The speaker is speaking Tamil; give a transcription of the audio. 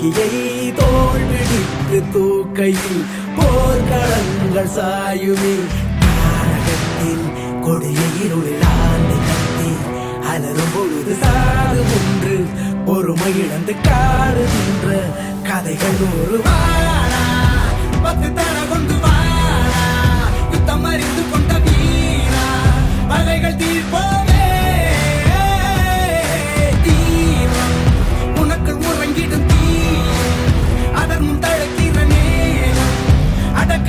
துப்பாக்கியை தோல் பிடித்து தூக்கையில் போர்க்களங்கள் சாயுமே. நாடகத்தில் கொடிய இருளில் ஆண்டு கட்டி அலரும் பொழுது சாது ஒன்று பொறுமை இழந்து காடுகின்ற கதைகள் ஒரு வாழா பத்து தர கொண்டு